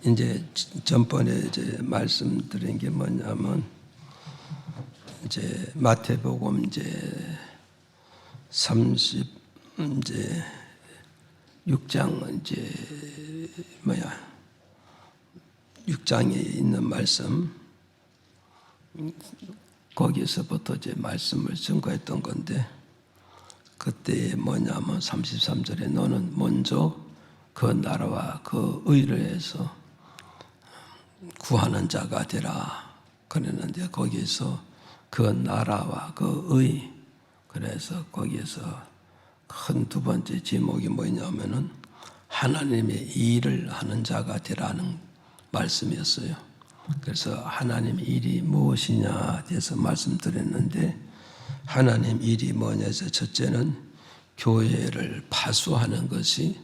이제 전번에 이제 말씀드린 게 뭐냐면 이제 마태복음 이제 36장 이제 6장에 있는 말씀, 거기서부터 이제 말씀을 증거했던 건데, 그때 뭐냐면 33절에 너는 먼저 그 나라와 그 의를 해서 구하는 자가 되라 그랬는데, 거기서 그 나라와 그 의, 그래서 거기에서 큰 두 번째 제목이 뭐냐면은 하나님의 일을 하는 자가 되라는 말씀이었어요. 그래서 하나님 일이 무엇이냐 해서 말씀드렸는데, 하나님 일이 뭐냐 해서 첫째는 교회를 파수하는 것이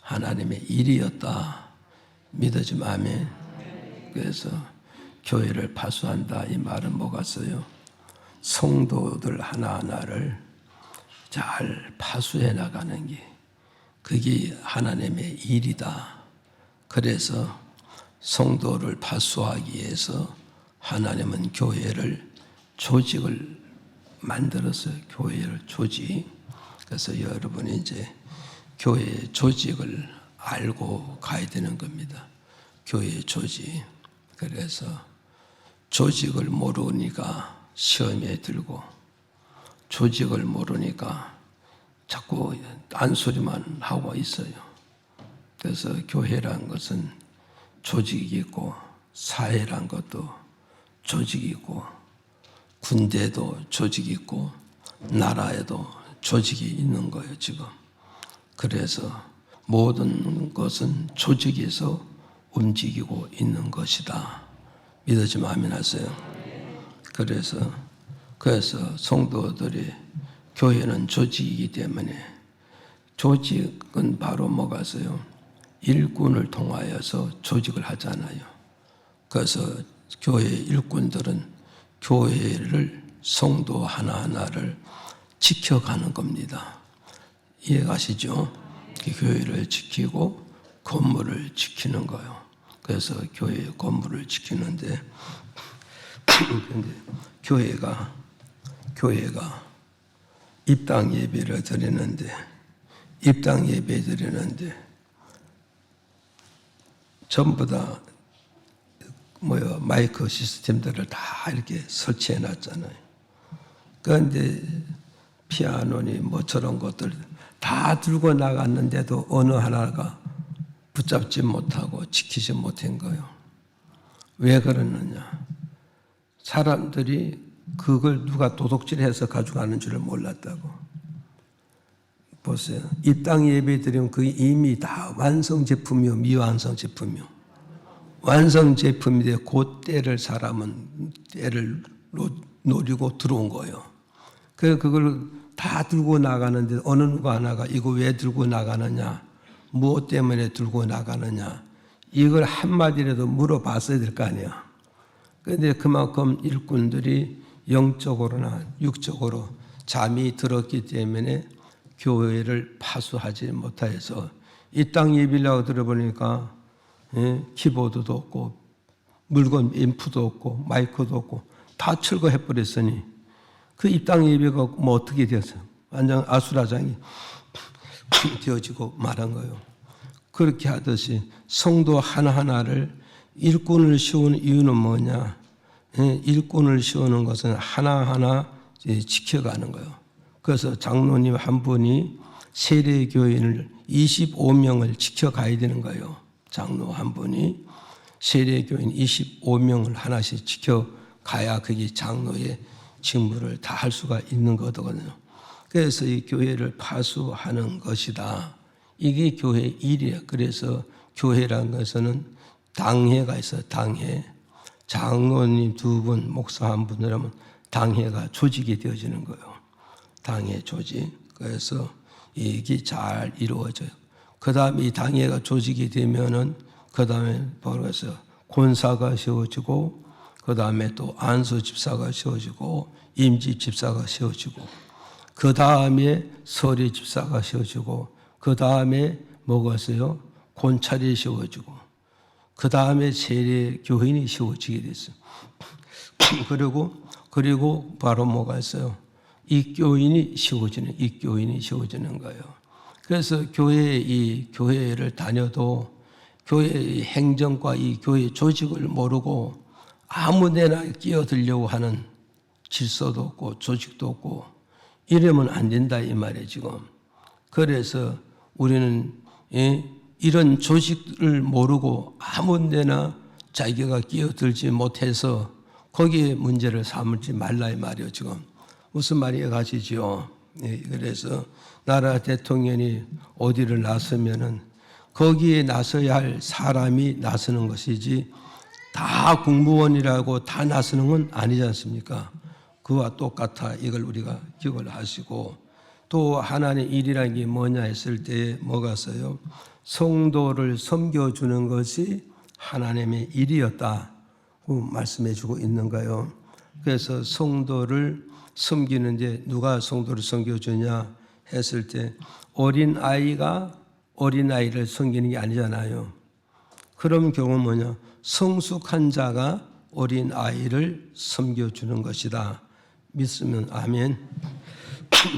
하나님의 일이었다. 믿어지면 아멘. 그래서 교회를 파수한다, 이 말은 뭐겠어요? 성도들 하나하나를 잘 파수해 나가는 게, 그게 하나님의 일이다. 그래서 성도를 파수하기 위해서 하나님은 교회를, 조직을 만들었어요. 교회를 조직. 그래서 여러분이 이제 교회의 조직을 알고 가야 되는 겁니다. 교회의 조직. 그래서 조직을 모르니까 시험에 들고, 조직을 모르니까 자꾸 딴소리만 하고 있어요. 그래서 교회란 것은 조직이 있고, 사회란 것도 조직이 있고, 군대도 조직이 있고, 나라에도 조직이 있는 거예요, 지금. 그래서 모든 것은 조직에서 움직이고 있는 것이다. 믿어지면 아멘 하세요. 그래서 성도들이, 교회는 조직이기 때문에, 조직은 바로 뭐가서요? 일꾼을 통하여서 조직을 하잖아요. 그래서 교회 일꾼들은 교회를, 성도 하나하나를 지켜가는 겁니다. 이해가시죠? 교회를 지키고 건물을 지키는 거예요. 그래서 교회의 건물을 지키는데, 근데 교회가 입당 예배를 드리는데, 전부 다 마이크 시스템들을 다 이렇게 설치해 놨잖아요. 그런데 피아노니 저런 것들 다 들고 나갔는데도 어느 하나가 붙잡지 못하고 지키지 못한 거예요. 왜 그러느냐? 사람들이 그걸 누가 도둑질해서 가져가는 줄을 몰랐다고. 보세요. 입당 예배 드리면 그게 이미 다 완성 제품이요, 미완성 제품이요. 완성 제품인데 그 때를 사람은 때를 노리고 들어온 거예요. 그래서 그걸 다 들고 나가는데 어느 누가 하나가 이거 왜 들고 나가느냐, 무엇 때문에 들고 나가느냐, 이걸 한마디라도 물어봤어야 될 거 아니야. 그런데 그만큼 일꾼들이 영적으로나 육적으로 잠이 들었기 때문에 교회를 파수하지 못하여서, 이 땅 예배라고 들어보니까 키보드도 없고 물건 앰프도 없고 마이크도 없고 다 철거해버렸으니 그 입당 예배가 어떻게 되었어요? 완전 아수라장이 되어지고 말한 거예요. 그렇게 하듯이 성도 하나하나를 일꾼을 씌우는 이유는 뭐냐? 일꾼을 씌우는 것은 하나하나 지켜가는 거예요. 그래서 장로님 한 분이 세례교인을 25명을 지켜가야 되는 거예요. 장로 한 분이 세례교인 25명을 하나씩 지켜가야 그게 장로의 직무를 다 할 수가 있는 거거든요. 그래서 이 교회를 파수하는 것이다. 이게 교회의 일이에요. 그래서 교회라는 것은 당회가 있어요. 당회. 장로님 2분, 목사 1분이라면 당회가 조직이 되어지는 거예요. 당회 조직. 그래서 이게 잘 이루어져요. 그 다음에 이 당회가 조직이 되면은, 그 다음에 벌어서 권사가 세워지고, 그 다음에 또 안수 집사가 세워지고, 임지 집사가 세워지고, 그 다음에 서리 집사가 세워지고, 그 다음에 뭐가 있어요? 곤찰이 세워지고, 그 다음에 세례 교인이 세워지게 됐어요. 그리고 바로 뭐가 있어요? 이 교인이 세워지는 거예요. 그래서 교회를 다녀도 교회의 행정과 이 교회 조직을 모르고 아무데나 끼어들려고 하는 질서도 없고 조직도 없고 이러면 안 된다 이 말이에요 지금. 그래서 우리는 이런 조직을 모르고 아무데나 자기가 끼어들지 못해서 거기에 문제를 삼지 말라 이 말이에요 지금. 무슨 말이 가시죠? 그래서 나라 대통령이 어디를 나서면은 거기에 나서야 할 사람이 나서는 것이지 다 공무원이라고 다 나서는 건 아니지 않습니까? 그와 똑같아. 이걸 우리가 기억을 하시고 또 하나님의 일이라는 게 뭐냐 했을 때 뭐가 있어요? 성도를 섬겨주는 것이 하나님의 일이었다고 말씀해 주고 있는 거예요. 그래서 성도를 섬기는데 누가 성도를 섬겨주냐 했을 때 어린아이가 어린아이를 섬기는 게 아니잖아요. 그럼 결국은 뭐냐? 성숙한 자가 어린아이를 섬겨주는 것이다. 믿으면 아멘.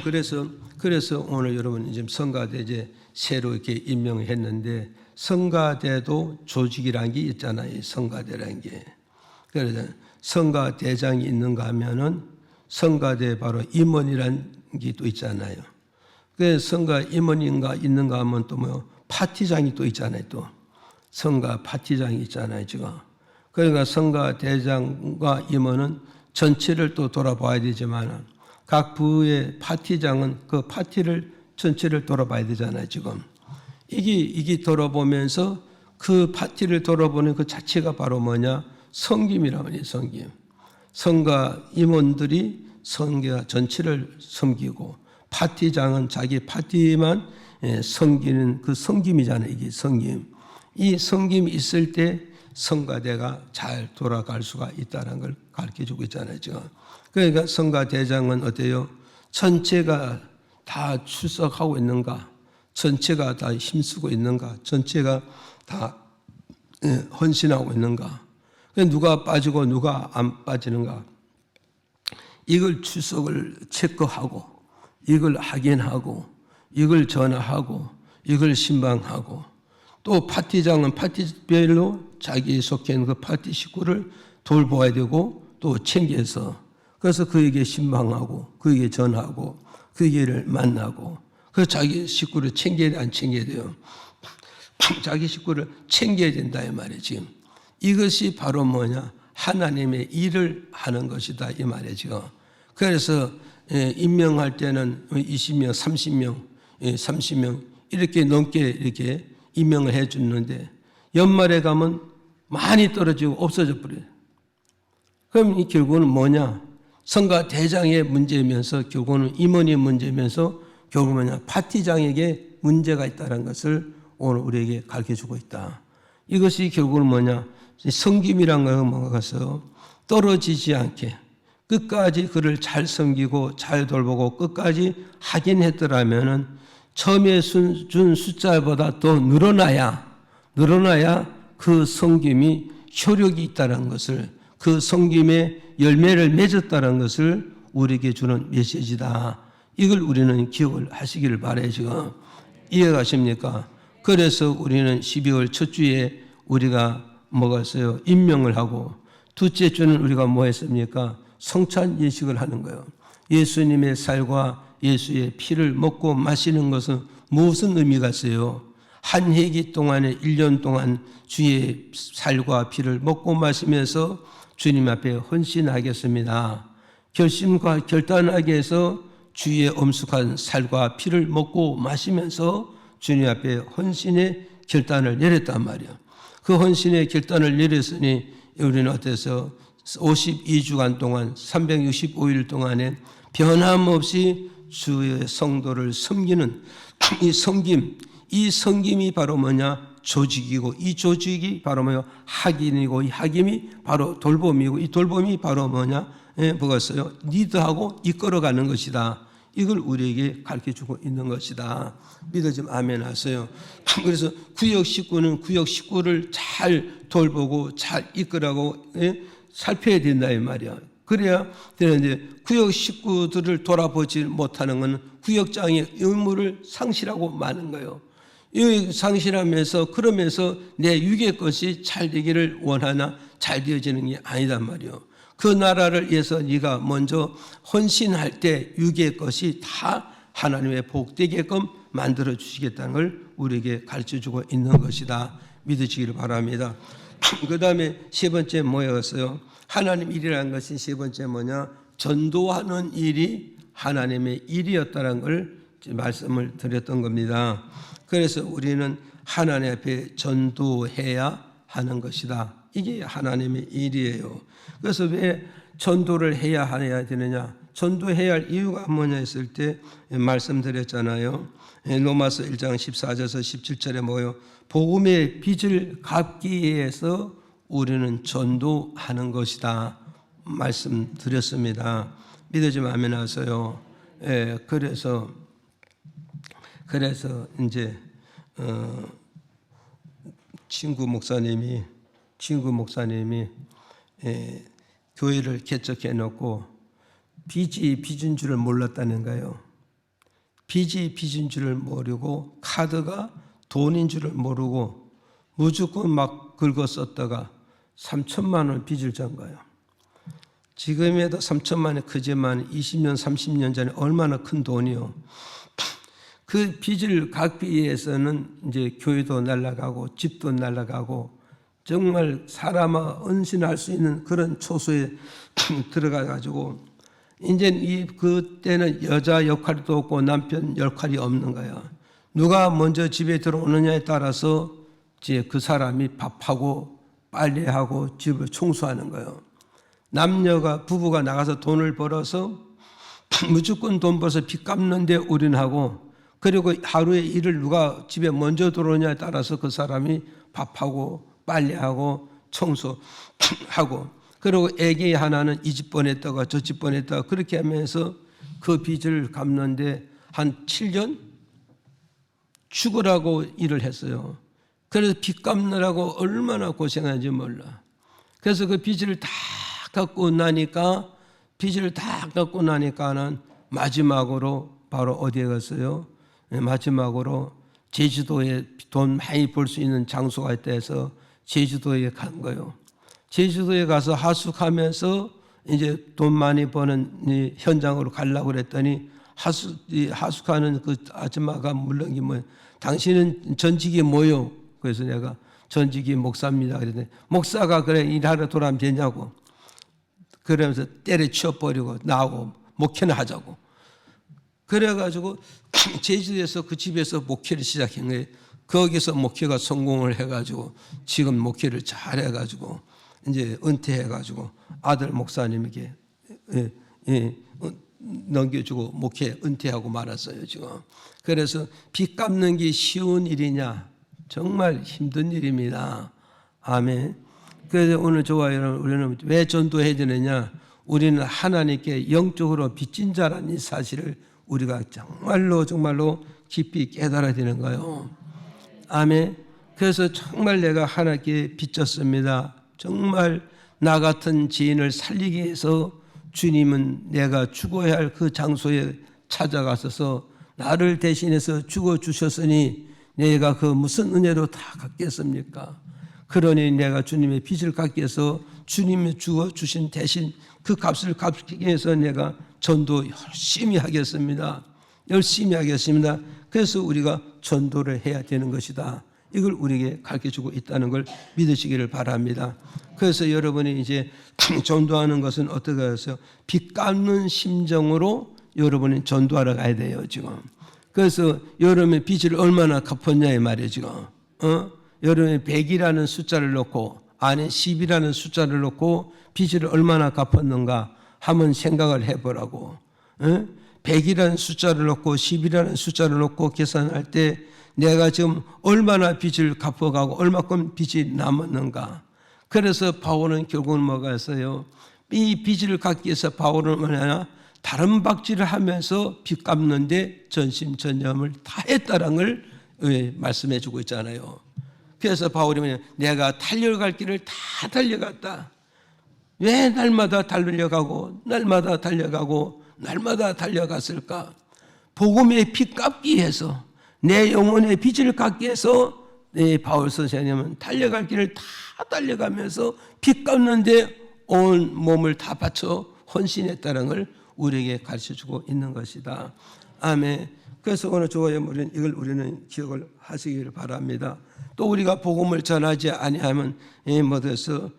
그래서 오늘 여러분 지금 성가대 이제 새로 이렇게 임명을 했는데 성가대도 조직이라는 게 있잖아요. 성가대라는 게. 그래서 성가대장이 있는가 하면은 성가대 바로 임원이라는 게 또 있잖아요. 그래서 성가 임원인가 있는가 하면 또 뭐 파티장이 또 있잖아요. 또 성가 파티장이 있잖아요. 지금. 그러니까 성가 대장과 임원은 전체를 또 돌아봐야 되지만 각 부의 파티장은 그 파티를 전체를 돌아봐야 되잖아요. 지금. 이게 돌아보면서 그 파티를 돌아보는 그 자체가 바로 뭐냐? 섬김이라고 해요. 섬김. 성가 임원들이 성가 전체를 섬기고 파티장은 자기 파티만 섬기는 그 섬김이잖아요. 이게 섬김. 이 섬김이 있을 때 성가대가 잘 돌아갈 수가 있다는 걸 가르쳐주고 있잖아요. 지금. 그러니까 성가대장은 어때요? 전체가 다 출석하고 있는가? 전체가 다 힘쓰고 있는가? 전체가 다 헌신하고 있는가? 누가 빠지고 누가 안 빠지는가? 이걸 출석을 체크하고 이걸 확인하고 이걸 전화하고 이걸 신방하고 또 파티장은 파티별로 자기 속해 있는 그 파티 식구를 돌보아야 되고 또 챙겨서 그래서 그에게 신방하고 그에게 전하고 그에게를 만나고 그래서 자기 식구를 챙겨야 돼, 안 챙겨야 돼요? 자기 식구를 챙겨야 된다 이 말이에요. 지금 이것이 바로 뭐냐? 하나님의 일을 하는 것이다 이 말이에요. 지금. 그래서 임명할 때는 20명, 30명 이렇게 넘게 이렇게 임명을 해 주는데 연말에 가면 많이 떨어지고 없어져 버려요. 그럼 이 결국은 뭐냐? 성가 대장의 문제면서 결국은 임원의 문제면서 결국 뭐냐? 파티장에게 문제가 있다는 것을 오늘 우리에게 가르쳐주고 있다. 이것이 결국은 뭐냐? 섬김이란 것은 뭐가서 떨어지지 않게 끝까지 그를 잘 섬기고 잘 돌보고 끝까지 확인했더라면은 처음에 준 숫자보다 더 늘어나야 그 섬김이 효력이 있다는 것을 그 섬김의 열매를 맺었다는 것을 우리에게 주는 메시지다. 이걸 우리는 기억을 하시기를 바라요. 지금 이해가십니까? 그래서 우리는 12월 첫 주에 우리가 뭐가 있어요? 임명을 하고 둘째 주는 우리가 뭐 했습니까? 성찬 예식을 하는 거예요. 예수님의 살과 예수의 피를 먹고 마시는 것은 무슨 의미가 있어요? 한 해기 동안에 1년 동안 주의 살과 피를 먹고 마시면서 주님 앞에 헌신하겠습니다. 결심과 결단하게 해서 주의 엄숙한 살과 피를 먹고 마시면서 주님 앞에 헌신의 결단을 내렸단 말이에요. 그 헌신의 결단을 내렸으니 우리는 어때서 52주간 동안 365일 동안에 변함없이 주의 성도를 섬기는 이 섬김이 바로 뭐냐? 조직이고 이 조직이 바로 뭐냐? 학인이고 이 학임이 바로 돌봄이고 이 돌봄이 바로 뭐냐? 뭐가 있어요? 리드하고 이끌어가는 것이다. 이걸 우리에게 가르쳐주고 있는 것이다. 믿어지면 아멘 하세요. 그래서 구역 식구는 구역 식구를 잘 돌보고 잘 이끌어가고 살펴야 된다 이 말이야. 그래야 되는데 구역 식구들을 돌아보지 못하는 것은 구역장의 의무를 상실하고 마는 거예요. 이 상실하면서 그러면서 내 육의 것이 잘 되기를 원하나 잘 되어지는 게 아니단 말이에요. 그 나라를 위해서 네가 먼저 헌신할 때 육의 것이 다 하나님의 복되게끔 만들어 주시겠다는 걸 우리에게 가르쳐주고 있는 것이다. 믿으시기를 바랍니다. 그 다음에 세 번째 뭐였어요? 하나님 일이라는 것이 세 번째 뭐냐? 전도하는 일이 하나님의 일이었다는 걸 말씀을 드렸던 겁니다. 그래서 우리는 하나님 앞에 전도해야 하는 것이다. 이게 하나님의 일이에요. 그래서 왜 전도를 해야 되느냐? 전도해야 할 이유가 뭐냐 했을 때 말씀드렸잖아요. 로마서 1장 14절에서 17절에 뭐요? 복음의 빚을 갚기 위해서 우리는 전도하는 것이다. 말씀드렸습니다. 믿어지면 아멘 하세요. 그래서 이제 친구 목사님이 교회를 개척해 놓고 빚이 빚인 줄을 몰랐다는 거예요. 빚이 빚인 줄을 모르고 카드가 돈인 줄을 모르고 무조건 막 긁어 썼다가 3천만 원 빚을 진 거예요. 지금에도 3천만 원이 크지만 20년 30년 전에 얼마나 큰 돈이요. 그 빚을 갚기 위해서는 이제 교회도 날아가고 집도 날아가고 정말 사람아 헌신할 수 있는 그런 초소에 들어가 가지고 이제 그때는 여자 역할도 없고 남편 역할이 없는 거야. 누가 먼저 집에 들어오느냐에 따라서 이제 그 사람이 밥하고 빨래하고 집을 청소하는 거예요. 남녀가 부부가 나가서 돈을 벌어서 무조건 돈 벌어서 빚 갚는데 올인하고 그리고 하루의 일을 누가 집에 먼저 들어오냐에 따라서 그 사람이 밥하고 빨래하고 청소하고 그리고 애기 하나는 이 집 보냈다가 저 집 보냈다가 그렇게 하면서 그 빚을 갚는데 한 7년 죽으라고 일을 했어요. 그래서 빚 갚느라고 얼마나 고생하는지 몰라. 그래서 그 빚을 다 갚고 나니까는 마지막으로 바로 어디에 갔어요? 마지막으로 제주도에 돈 많이 벌 수 있는 장소가 있다 해서 제주도에 간 거예요. 제주도에 가서 하숙하면서 이제 돈 많이 버는 현장으로 가려고 그랬더니 하숙하는 그 아줌마가 물론 뭐 당신은 전직이 뭐요? 그래서 내가 전직이 목사입니다. 그랬더니 목사가 그래 일하러 돌아오면 되냐고. 그러면서 때려치워버리고 나하고 목회나 하자고. 그래가지고 제주도에서 그 집에서 목회를 시작한 거예요. 거기서 목회가 성공을 해가지고 지금 목회를 잘 해가지고 이제 은퇴해가지고 아들 목사님에게 넘겨주고 목회 은퇴하고 말았어요 지금. 그래서 빚 갚는 게 쉬운 일이냐? 정말 힘든 일입니다. 아멘. 그래서 오늘 저와 여러분 우리는 왜 전도해야 되느냐? 우리는 하나님께 영적으로 빚진 자라는 이 사실을 우리가 정말로 깊이 깨달아야 되는 거예요. 아멘. 그래서 정말 내가 하나님께 빚졌습니다. 정말 나 같은 지인을 살리기 위해서 주님은 내가 죽어야 할 그 장소에 찾아가셔서 나를 대신해서 죽어주셨으니 내가 그 무슨 은혜로 다 갚겠습니까? 그러니 내가 주님의 빚을 갚기 위해서 주님이 죽어주신 대신 그 값을 갚기 위해서 내가 전도 열심히 하겠습니다. 그래서 우리가 전도를 해야 되는 것이다. 이걸 우리에게 가르쳐주고 있다는 걸 믿으시기를 바랍니다. 그래서 여러분이 이제 전도하는 것은 어떻게 해서 빚 갚는 심정으로 여러분이 전도하러 가야 돼요 지금. 그래서 여러분의 빚을 얼마나 갚았냐 이 말이에요 지금. 여러분이 100이라는 숫자를 놓고 안에 10이라는 숫자를 놓고 빚을 얼마나 갚았는가 한번 생각을 해보라고. 100이라는 숫자를 놓고 10이라는 숫자를 놓고 계산할 때 내가 지금 얼마나 빚을 갚아가고 얼마큼 빚이 남았는가. 그래서 바울은 결국은 뭐가 했어요? 이 빚을 갚기 위해서 바울은 뭐냐? 다른 박질을 하면서 빚 갚는데 전심전념을 다했다는 걸 말씀해 주고 있잖아요. 그래서 바울이 내가 달려갈 길을 다 달려갔다. 왜 날마다 달려가고 날마다 달려가고 날마다 달려갔을까? 복음의 빚 갚기 위해서, 내 영혼의 빚을 갚기 위해서 바울 선생님은 달려갈 길을 다 달려가면서 빚 갚는데 온 몸을 다 바쳐 헌신했다는 걸 우리에게 가르쳐주고 있는 것이다. 아멘. 그래서 오늘 좋아요, 이걸 우리는 기억을 하시기를 바랍니다. 또 우리가 복음을 전하지 아니하면 뭐돼서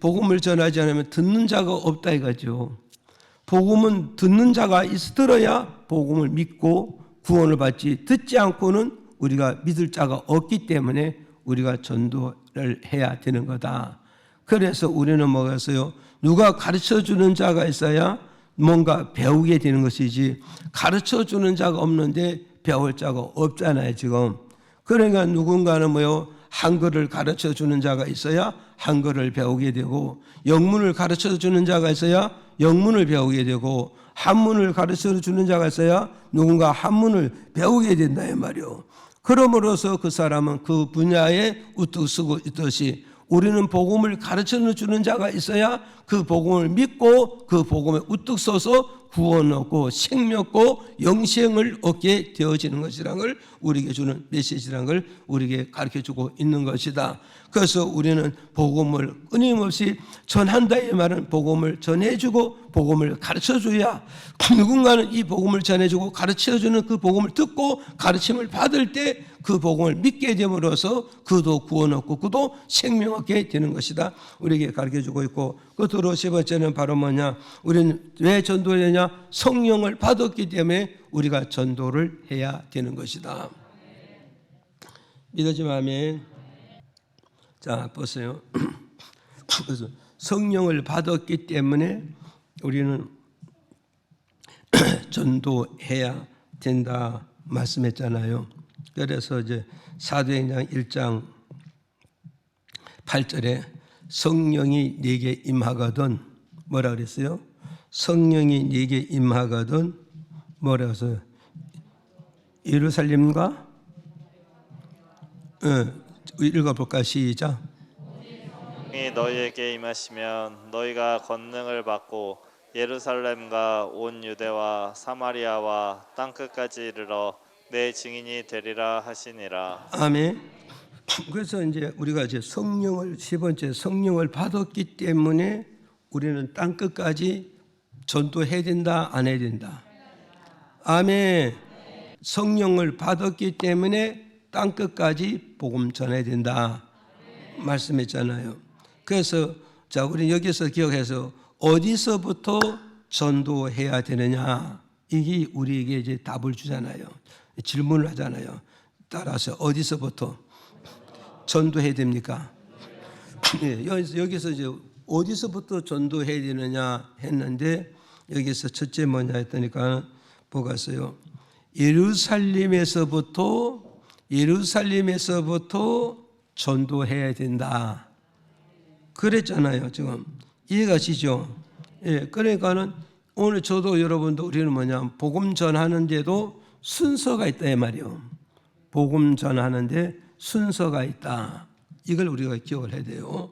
복음을 전하지 않으면 듣는 자가 없다 이거죠. 복음은 듣는 자가 들어야 복음을 믿고 구원을 받지, 듣지 않고는 우리가 믿을 자가 없기 때문에 우리가 전도를 해야 되는 거다. 그래서 우리는 뭐겠어요? 누가 가르쳐주는 자가 있어야 뭔가 배우게 되는 것이지, 가르쳐주는 자가 없는데 배울 자가 없잖아요 지금. 그러니까 누군가는 한글을 가르쳐주는 자가 있어야 한글을 배우게 되고, 영문을 가르쳐주는 자가 있어야 영문을 배우게 되고, 한문을 가르쳐주는 자가 있어야 누군가 한문을 배우게 된다 이 말이요. 그러므로서 그 사람은 그 분야에 우뚝 서고 있듯이 우리는 복음을 가르쳐주는 자가 있어야 그 복음을 믿고 그 복음에 우뚝 서서 구원 얻고 생명 얻고 영생을 얻게 되어지는 것이라는 걸 우리에게 주는 메시지라는 걸 우리에게 가르쳐주고 있는 것이다. 그래서 우리는 복음을 끊임없이 전한다 이 말은 복음을 전해주고 복음을 가르쳐줘야, 누군가는 이 복음을 전해주고 가르쳐주는 그 복음을 듣고 가르침을 받을 때 그 복음을 믿게 됨으로써 그도 구원 얻고 그도 생명 얻게 되는 것이다. 우리에게 가르쳐주고 있고, 끝으로 세 번째는 바로 뭐냐? 우리는 왜 전도를 하냐? 성령을 받았기 때문에 우리가 전도를 해야 되는 것이다. 믿어지면 아멘. 자, 보세요. 그래서 성령을 받았기 때문에 우리는 전도해야 된다 말씀했잖아요. 그래서 이제 사도행전 1장 8절에 성령이 네게 임하거든 뭐라 그랬어요? 성령이 네게 임하거든 뭐라 그랬어요? 예루살렘과 읽어볼까? 시작. 성령이 너희에게 임하시면 너희가 권능을 받고 예루살렘과 온 유대와 사마리아와 땅끝까지 이르러 내 증인이 되리라 하시니라. 아멘. 그래서 이제 우리가 이제 성령을, 세 번째 성령을 받았기 때문에 우리는 땅끝까지 전도해야 된다 안 해야 된다? 아멘. 성령을 받았기 때문에 땅끝까지 복음 전해야 된다 말씀했잖아요. 그래서 자, 우리 여기서 기억해서 어디서부터 전도해야 되느냐, 이게 우리에게 이제 답을 주잖아요. 질문을 하잖아요. 따라서 어디서부터 전도해야 됩니까? 여기서 이제 어디서부터 전도해야 되느냐 했는데, 여기서 첫째 뭐냐 했더니까 뭐가 있어요? 예루살렘에서부터 전도해야 된다 그랬잖아요. 지금 이해가시죠? 예, 그러니까는 오늘 저도 여러분도 우리는 뭐냐, 복음 전하는데도 순서가 있다 이 말이요. 복음 전하는데 순서가 있다. 이걸 우리가 기억을 해야 돼요.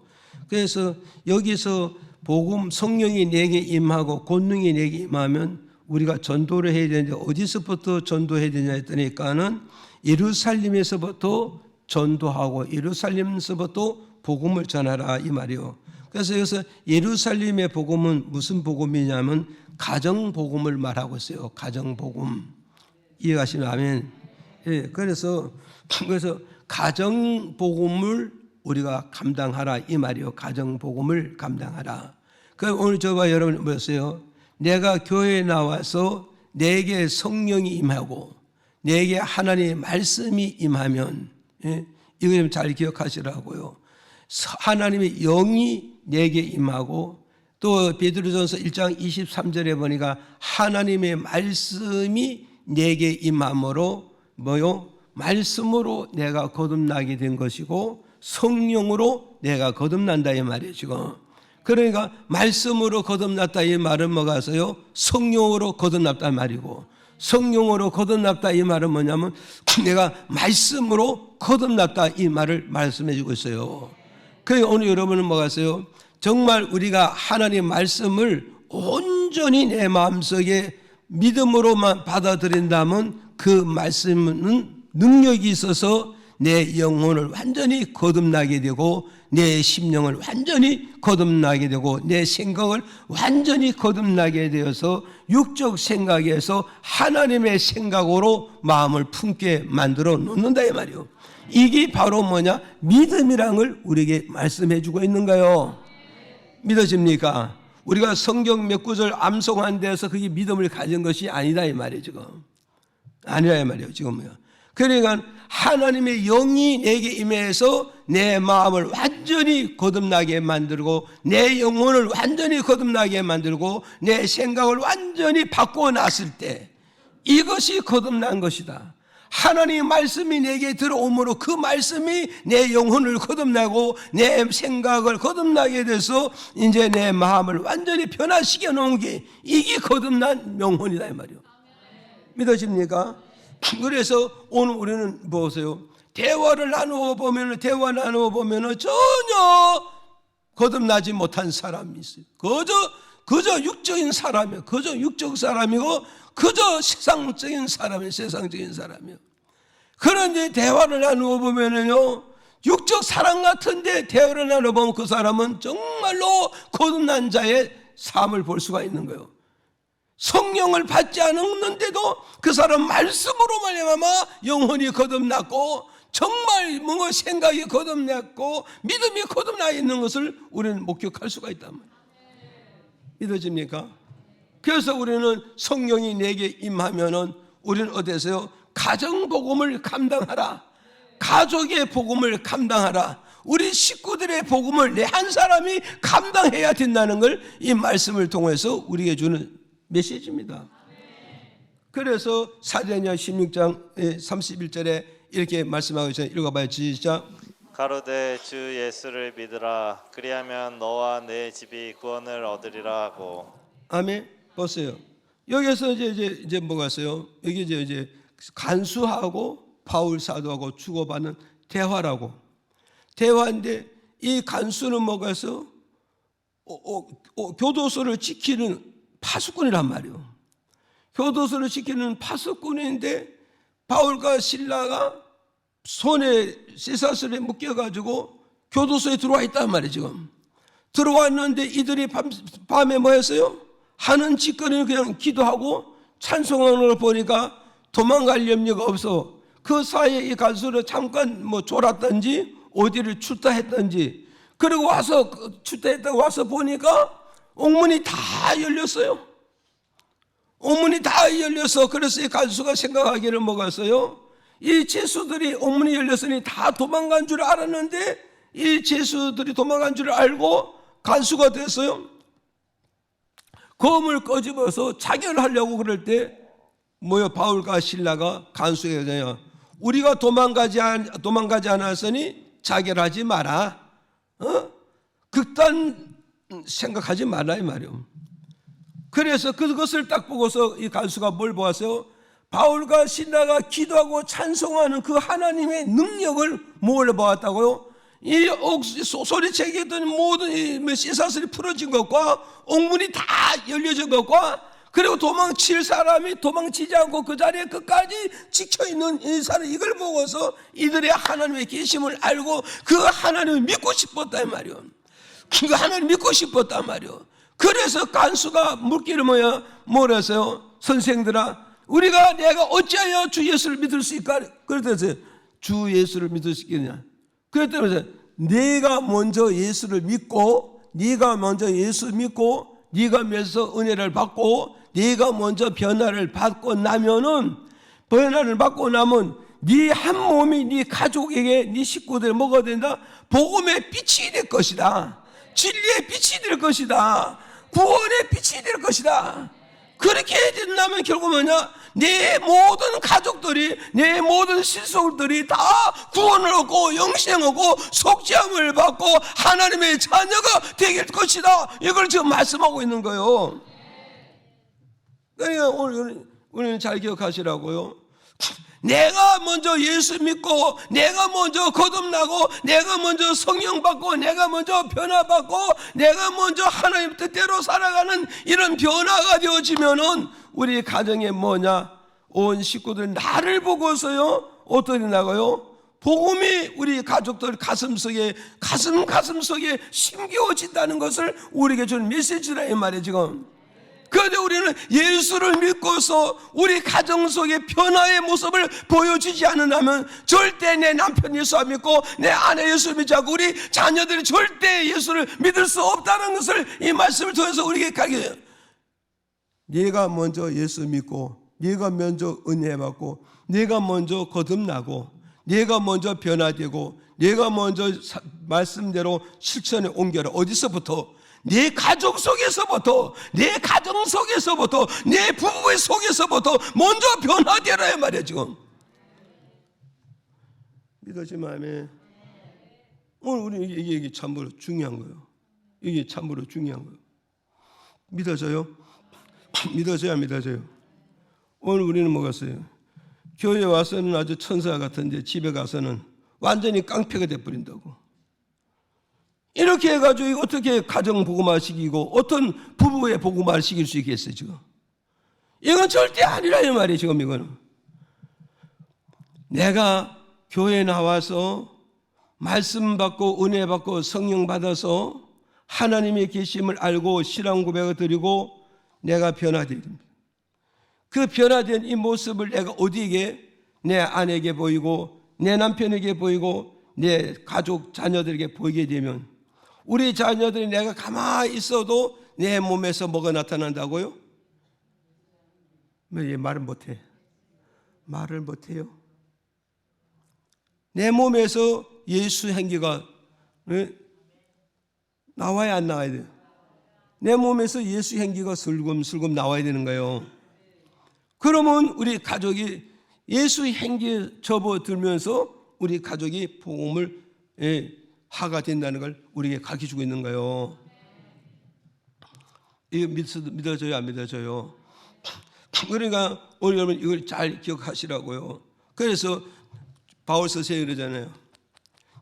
그래서 여기서 복음, 성령이 내게 임하고 권능이 내게 임하면 우리가 전도를 해야 되는데 어디서부터 전도해야 되냐 했더니까는 예루살렘에서부터 전도하고 예루살렘에서부터 복음을 전하라 이 말이요. 그래서 여기서 예루살렘의 복음은 무슨 복음이냐면 가정 복음을 말하고 있어요. 가정 복음. 이해가시면 아멘. 예, 그래서 가정 복음을 우리가 감당하라 이 말이요. 가정 복음을 감당하라. 그럼 오늘 저와 여러분 뭐였어요? 내가 교회에 나와서 내게 성령이 임하고 내게 하나님의 말씀이 임하면, 예? 이거 좀 잘 기억하시라고요. 하나님의 영이 내게 임하고, 또 베드로전서 1장 23절에 보니까 하나님의 말씀이 내게 임함으로 뭐요? 말씀으로 내가 거듭나게 된 것이고 성령으로 내가 거듭난다 이 말이에요 지금. 그러니까 말씀으로 거듭났다 이 말은 뭐가 있어요? 성령으로 거듭났단 말이고, 성령으로 거듭났다 이 말은 뭐냐면 내가 말씀으로 거듭났다 이 말을 말씀해 주고 있어요. 그러니까 오늘 여러분은 뭐가 있어요? 정말 우리가 하나님 말씀을 온전히 내 마음속에 믿음으로만 받아들인다면 그 말씀은 능력이 있어서 내 영혼을 완전히 거듭나게 되고, 내 심령을 완전히 거듭나게 되고, 내 생각을 완전히 거듭나게 되어서 육적 생각에서 하나님의 생각으로 마음을 품게 만들어 놓는다 이 말이요. 이게 바로 뭐냐? 믿음이라는 걸 우리에게 말씀해 주고 있는 거예요. 믿어집니까? 우리가 성경 몇 구절 암송한 데서 그게 믿음을 가진 것이 아니다 이 말이에요. 지금 아니라 이 말이에요. 지금요. 그러니까 하나님의 영이 내게 임해서 내 마음을 완전히 거듭나게 만들고, 내 영혼을 완전히 거듭나게 만들고, 내 생각을 완전히 바꿔놨을 때 이것이 거듭난 것이다. 하나님의 말씀이 내게 들어오므로 그 말씀이 내 영혼을 거듭나고 내 생각을 거듭나게 돼서 이제 내 마음을 완전히 변화시켜 놓은 게 이게 거듭난 영혼이다 이 말이에요. 믿어집니까? 그래서 오늘 우리는 보세요. 대화를 나누어 보면 전혀 거듭나지 못한 사람이 있어요. 그저 육적인 사람이에요. 그저 육적 사람이고 그저 세상적인 사람이에요. 그런데 대화를 나누어 보면요, 육적 사람 같은데 대화를 나누어 보면 그 사람은 정말로 거듭난 자의 삶을 볼 수가 있는 거예요. 성령을 받지 않았는데도 그 사람 말씀으로 말미암아 영혼이 거듭났고, 정말 뭔가 생각이 거듭났고 믿음이 거듭나 있는 것을 우리는 목격할 수가 있단 말이에요. 믿어집니까? 그래서 우리는 성령이 내게 임하면은 우리는 어디서요? 가정 복음을 감당하라, 가족의 복음을 감당하라, 우리 식구들의 복음을 내 한 사람이 감당해야 된다는 걸 이 말씀을 통해서 우리에게 주는 메시지입니다. 그래서 사도행전 16장 31절에 이렇게 말씀하고 있어요. 읽어봐요. 시작. 가로되 주 예수를 믿으라. 그리하면 너와 내 집이 구원을 얻으리라 하고. 아멘. 보세요. 여기서 이제 뭐가 있어요? 여기 이제 간수하고 바울 사도하고 주고받는 대화라고. 대화인데 이 간수는 뭐가 있어? 교도소를 지키는 파수꾼이란 말이에요. 교도소를 지키는 파수꾼인데 바울과 실라가 손에 쇠사슬에 묶여가지고 교도소에 들어와 있단 말이에요. 지금 들어왔는데 이들이 밤에 뭐 했어요? 하는 짓거리는 그냥 기도하고 찬송하는 걸 보니까 도망갈 염려가 없어. 그 사이에 이 간수를 잠깐 뭐 졸았든지 어디를 출타했든지, 그리고 와서 출타했다고 와서 보니까 옥문이 다 열렸어요. 옥문이 다 열려서, 그래서 이 간수가 생각하기를 뭐가 있어요? 이 죄수들이 옥문이 열렸으니 다 도망간 줄 알았는데, 이 죄수들이 도망간 줄 알고 간수가 됐어요. 검을 꺼집어서 자결하려고 그럴 때 뭐요? 바울과 실라가 간수에게 그래요. 우리가 도망가지 않았으니 자결하지 마라. 극단 생각하지 말라 이 말이요. 그래서 그것을 딱 보고서 이 간수가 뭘 보았어요? 바울과 실라가 기도하고 찬송하는 그 하나님의 능력을 뭘 보았다고요? 이 소리치게 했던 모든 쇠사슬이 풀어진 것과 옥문이 다 열려진 것과, 그리고 도망칠 사람이 도망치지 않고 그 자리에 끝까지 지켜있는 이 사람, 이걸 보고서 이들의 하나님의 계심을 알고 그 하나님을 믿고 싶었다 이 말이요. 그 하나님을 믿고 싶었다 말이요. 그래서 간수가 묻기를 뭐라 했어요? 선생들아, 내가 어찌하여 주 예수를 믿을 수 있을까? 그랬더니 주 예수를 믿을 수 있겠냐? 그랬더니 네가 먼저 예수 믿고 네가 먼저 은혜를 받고 네가 먼저 변화를 받고 나면 네 한 몸이 네 가족에게, 네 식구들에 뭐가 된다? 복음의 빛이 될 것이다. 진리의 빛이 될 것이다. 구원의 빛이 될 것이다. 그렇게 해야 된다면 결국 뭐냐? 내 모든 가족들이, 내 모든 실속들이 다 구원을 얻고 영생하고 속죄함을 받고 하나님의 자녀가 되길 것이다. 이걸 지금 말씀하고 있는 거예요. 그러니까 오늘 우리는 잘 기억하시라고요. 내가 먼저 예수 믿고, 내가 먼저 거듭나고, 내가 먼저 성령 받고, 내가 먼저 변화받고, 내가 먼저 하나님 뜻대로 살아가는 이런 변화가 되어지면은 우리 가정에 뭐냐? 온 식구들 나를 보고서요, 어떻게 나가요? 복음이 우리 가족들 가슴속에 심겨진다는 것을 우리에게 주는 메시지라 이 말이에요, 지금. 그런데 우리는 예수를 믿고서 우리 가정 속의 변화의 모습을 보여주지 않으면 절대 내 남편 예수 안 믿고 내 아내 예수 믿지 않고 우리 자녀들이 절대 예수를 믿을 수 없다는 것을 이 말씀을 통해서 우리에게 가르쳐요. 해요. 네가 먼저 예수 믿고, 네가 먼저 은혜 받고, 네가 먼저 거듭나고, 네가 먼저 변화되고, 네가 먼저 말씀대로 실천에 옮겨라. 어디서부터? 내 가족 속에서부터, 내 가정 속에서부터, 내 부부의 속에서부터 먼저 변화되라 말이야 지금. 믿으시면 아멘. 오늘 우리 이게 참으로 중요한 거예요. 이게 참으로 중요한 거예요. 믿어져요? 믿어져요, 안 믿어져요? 오늘 우리는 뭐겠어요? 교회 와서는 아주 천사 같은데 집에 가서는 완전히 깡패가 돼버린다고. 이렇게 해가지고 어떻게 가정 복음화 시키고 어떤 부부의 복음화를 시킬 수 있겠어요 지금? 이건 절대 아니라 이 말이에요 지금. 이거는 내가 교회에 나와서 말씀 받고 은혜 받고 성령 받아서 하나님의 계심을 알고 신앙 고백을 드리고 내가 변화되야 됩니다. 그 변화된 이 모습을 내가 어디에게? 내 아내에게 보이고 내 남편에게 보이고 내 가족 자녀들에게 보이게 되면 우리 자녀들이 내가 가만히 있어도 내 몸에서 뭐가 나타난다고요? 왜 말을 못해? 말을 못해요. 내 몸에서 예수 행기가 나와야 안 나와야 돼요? 내 몸에서 예수 행기가 슬금슬금 나와야 되는 거예요. 그러면 우리 가족이 예수 행기에 접어들면서 우리 가족이 복음을 하가 된다는 걸 우리에게 가르쳐주고 있는 거예요. 이거 믿어져요, 안 믿어져요? 그러니까 오늘 여러분 이걸 잘 기억하시라고요. 그래서 바울 서세요 그러잖아요.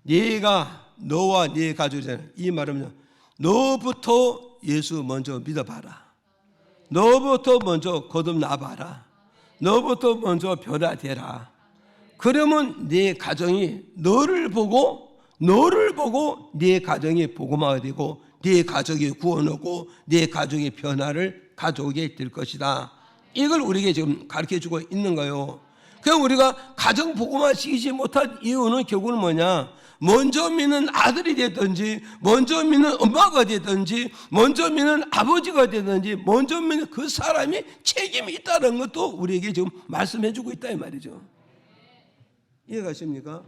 네가 너와 네 가족이잖아요. 이 말은 너부터 예수 먼저 믿어봐라. 너부터 먼저 거듭나봐라. 너부터 먼저 변화되라. 그러면 네 가정이 너를 보고 네 가정이 복음화가 되고 네 가족이 구원하고 네 가족의 변화를 가져오게 될 것이다. 이걸 우리에게 지금 가르쳐주고 있는 거예요. 그럼 우리가 가정 복음화 시키지 못한 이유는 결국은 뭐냐? 먼저 믿는 아들이 되든지 먼저 믿는 엄마가 되든지 먼저 믿는 아버지가 되든지 먼저 믿는 그 사람이 책임이 있다는 것도 우리에게 지금 말씀해주고 있다 이 말이죠. 이해가십니까?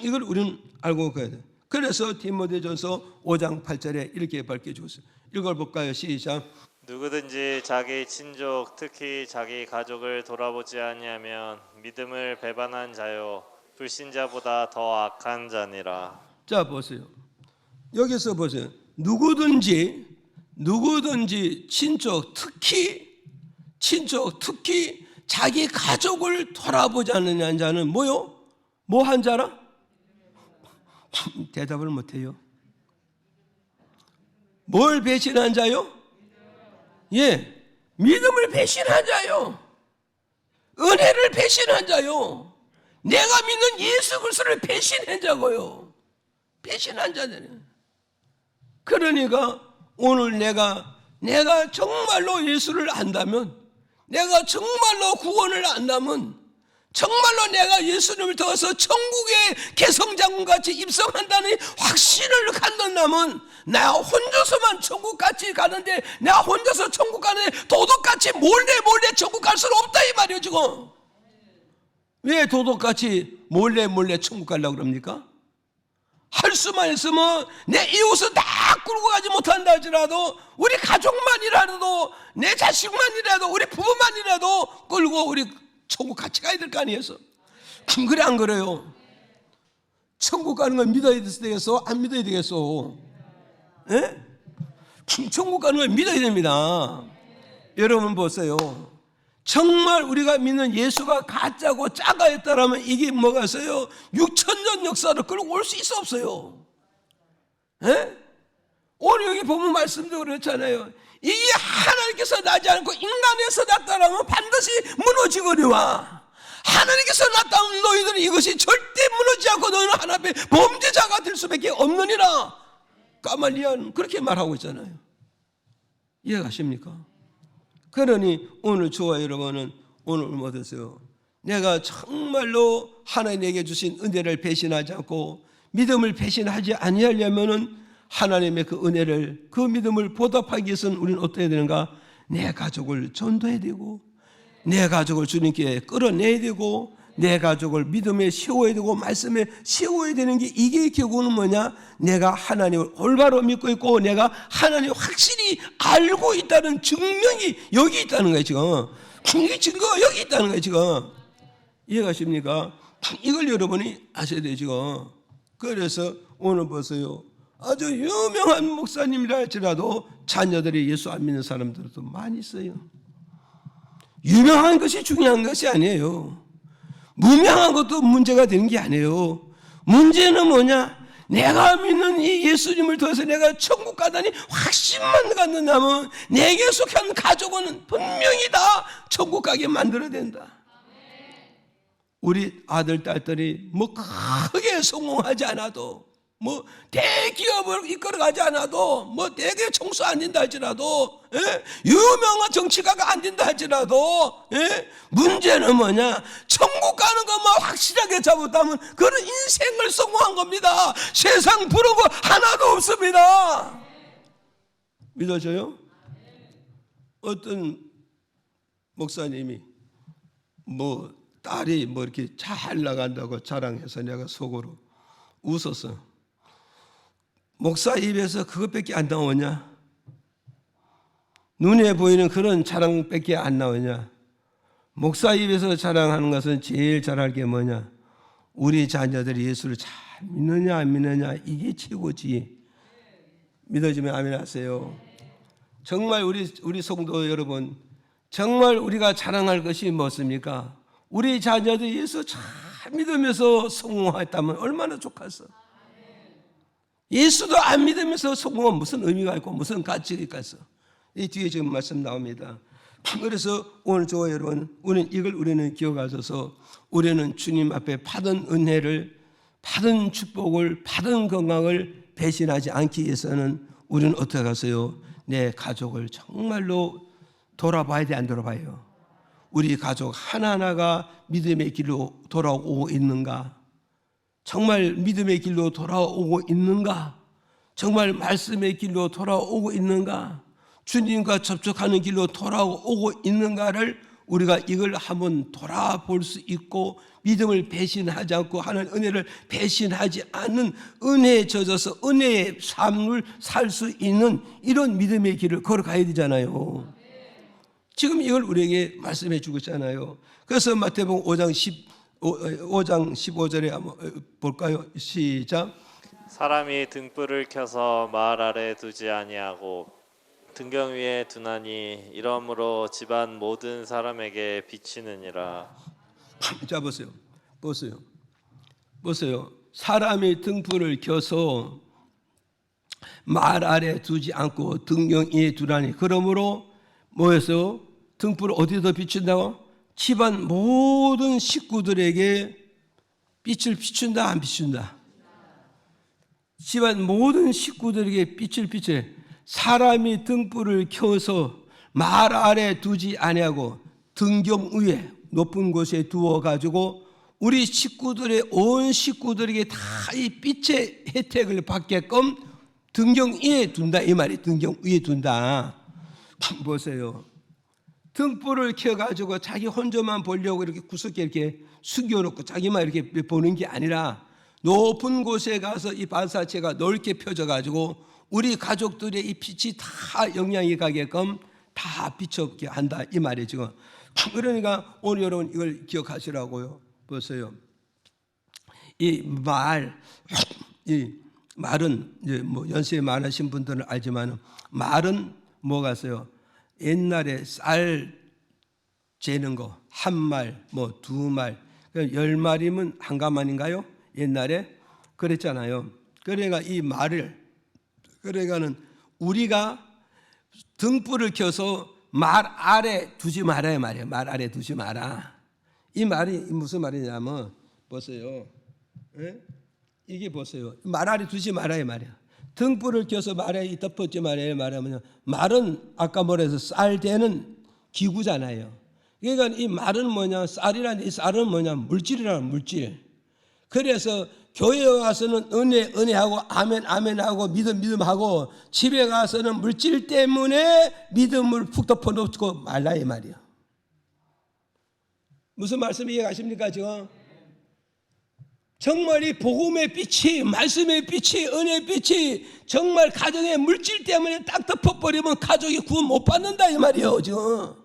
이걸 우리는 알고 가야 돼요. 그래서 디모데전서 5장 8절에 이렇게 밝혀주었어요. 읽어볼까요? 시작. 누구든지 자기 친족 특히 자기 가족을 돌아보지 아니하면 믿음을 배반한 자요 불신자보다 더 악한 자니라. 자 보세요. 여기서 보세요. 누구든지 친족 특히 자기 가족을 돌아보지 않는 자는 뭐요? 뭐 한 자라? 대답을 못해요. 뭘 배신한 자요? 예, 믿음을 배신한 자요. 은혜를 배신한 자요. 내가 믿는 예수 그리스도를 배신한 자고요. 배신한 자잖아요. 그러니까 오늘 내가 정말로 예수를 안다면, 내가 정말로 구원을 안다면, 정말로 내가 예수님을 통해서 천국의 개성장군같이 입성한다는 확신을 갖는다면 나 혼자서만 천국같이 가는데, 내가 혼자서 천국 가는데 도둑같이 몰래 천국 갈 수는 없다 이 말이에요 지금. 왜 도둑같이 몰래 천국 가려고 그럽니까? 할 수만 있으면 내 이웃을 다 끌고 가지 못한다 할지라도 우리 가족만이라도 내 자식만이라도 우리 부부만이라도 끌고 우리 천국 같이 가야 될 거 아니겠어? 그래 안 그래요? 천국 가는 걸 믿어야 되겠어? 안 믿어야 되겠어? 예? 천국 가는 걸 믿어야 됩니다. 여러분 보세요. 정말 우리가 믿는 예수가 가짜고 짜가였다라면 이게 뭐가 있어요? 6,000년 역사를 끌고 올 수 있어 없어요? 예? 오늘 여기 보면 말씀도 그렇잖아요. 이게 하나님께서 나지 않고 인간에서 났다라면 반드시 무너지거니와 하나님께서 났다면 너희들은 이것이 절대 무너지지 않고 너희는 하나님의 범죄자가 될 수밖에 없느니라. 가말리아는 그렇게 말하고 있잖아요. 이해가십니까? 그러니 오늘 저와 여러분은 오늘 뭐겠어요? 내가 정말로 하나님에게 주신 은혜를 배신하지 않고 믿음을 배신하지 아니하려면은 하나님의 그 은혜를 그 믿음을 보답하기 위해서는 우리는 어떻게 해야 되는가? 내 가족을 전도해야 되고 내 가족을 주님께 끌어내야 되고 내 가족을 믿음에 세워야 되고 말씀에 세워야 되는 게 이게 결국은 뭐냐? 내가 하나님을 올바로 믿고 있고 내가 하나님을 확실히 알고 있다는 증명이 여기 있다는 거예요 지금. 이 증거가 여기 있다는 거예요 지금. 이해가십니까? 이걸 여러분이 아셔야 돼요 지금. 그래서 오늘 보세요. 아주 유명한 목사님이라 할지라도 자녀들이 예수 안 믿는 사람들도 많이 있어요. 유명한 것이 중요한 것이 아니에요. 무명한 것도 문제가 되는 게 아니에요. 문제는 뭐냐? 내가 믿는 이 예수님을 통해서 내가 천국 가다니 확신만 갖는다면 내게 속한 가족은 분명히 다 천국 가게 만들어야 된다. 우리 아들, 딸들이 뭐 크게 성공하지 않아도 뭐 대기업을 이끌어가지 않아도 뭐 대개 총수 안 된다 할지라도 유명한 정치가가 안 된다 할지라도 문제는 뭐냐? 천국 가는 것만 확실하게 잡았다면 그는 인생을 성공한 겁니다. 세상 부러운 거 하나도 없습니다. 믿어져요? 어떤 목사님이 뭐 딸이 뭐 이렇게 잘 나간다고 자랑해서 내가 속으로 웃었어. 목사 입에서 그것밖에 안 나오냐? 눈에 보이는 그런 자랑밖에 안 나오냐? 목사 입에서 자랑하는 것은 제일 잘할 게 뭐냐? 우리 자녀들이 예수를 잘 믿느냐 안 믿느냐 이게 최고지. 믿어지면 아멘 하세요. 정말 우리 성도 여러분, 정말 우리가 자랑할 것이 무엇입니까? 우리 자녀들이 예수 잘 믿으면서 성공했다면 얼마나 좋겠어. 예수도 안 믿으면서 성공은 무슨 의미가 있고 무슨 가치가 있어. 이 뒤에 지금 말씀 나옵니다. 그래서 오늘 저와 여러분, 우리는 기억하셔서 우리는 주님 앞에 받은 은혜를, 받은 축복을, 받은 건강을 배신하지 않기 위해서는 우리는 어떻게 하세요? 내 가족을 정말로 돌아봐야 돼, 안 돌아봐요? 우리 가족 하나하나가 믿음의 길로 돌아오고 있는가? 정말 믿음의 길로 돌아오고 있는가? 정말 말씀의 길로 돌아오고 있는가? 주님과 접촉하는 길로 돌아오고 있는가를 우리가 이걸 한번 돌아볼 수 있고 믿음을 배신하지 않고 하는 은혜를 배신하지 않는 은혜에 젖어서 은혜의 삶을 살 수 있는 이런 믿음의 길을 걸어가야 되잖아요. 지금 이걸 우리에게 말씀해 주고 있잖아요. 그래서 마태복음 5장 15절에 한번 볼까요? 시작. 사람이 등불을 켜서 마을 아래 두지 아니하고 등경 위에 두나니 이러므로 집안 모든 사람에게 비치느니라. 자 보세요. 사람이 등불을 켜서 말 아래 두지 않고 등경 위에 두라니 그러므로 뭐였어요? 등불을 어디서 비춘다고? 집안 모든 식구들에게 빛을 비춘다 안 비춘다? 집안 모든 식구들에게 빛을 비춰. 사람이 등불을 켜서 말 아래 두지 아니하고 등경 위에 높은 곳에 두어 가지고 우리 식구들의 온 식구들에게 다 이 빛의 혜택을 받게끔 등경 위에 둔다 이 말이. 등경 위에 둔다. 보세요. 등불을 켜가지고 자기 혼자만 보려고 이렇게 구석에 이렇게 숨겨놓고 자기만 이렇게 보는 게 아니라 높은 곳에 가서 이 발사체가 넓게 펴져가지고 우리 가족들의 이 빛이 다 영향이 가게끔 다 비춰게 한다 이 말이에요 지금. 그러니까 오늘 여러분 이걸 기억하시라고요. 보세요. 이 말은 이제 뭐 연세에 많으신 분들은 알지만 말은 뭐가 있어요? 옛날에 쌀 재는 거 한 말, 뭐 두 말, 10마리면 한 가만인가요? 옛날에 그랬잖아요. 그러니까 이 말을 그러니까는 우리가 등불을 켜서 말 아래 두지 말아야 말이에요. 말 아래 두지 마라. 이 말이 무슨 말이냐면 보세요. 예? 이게 보세요. 말 아래 두지 말아야 말이야. 등불을 켜서 말에 덮었지 말아야 말하면 말은 아까 뭐래서 쌀 되는 기구잖아요. 그러니까 이 말은 뭐냐? 쌀이라는 이 쌀은 뭐냐? 물질이라는 물질. 그래서 교회에 와서는 은혜하고 아멘하고 믿음하고 집에 가서는 물질 때문에 믿음을 푹 덮어놓고 말라 이 말이야. 무슨 말씀 이해가십니까 지금? 정말 이 복음의 빛이, 말씀의 빛이, 은혜의 빛이 정말 가정의 물질 때문에 딱 덮어버리면 가족이 구원 못 받는다 이 말이에요 지금.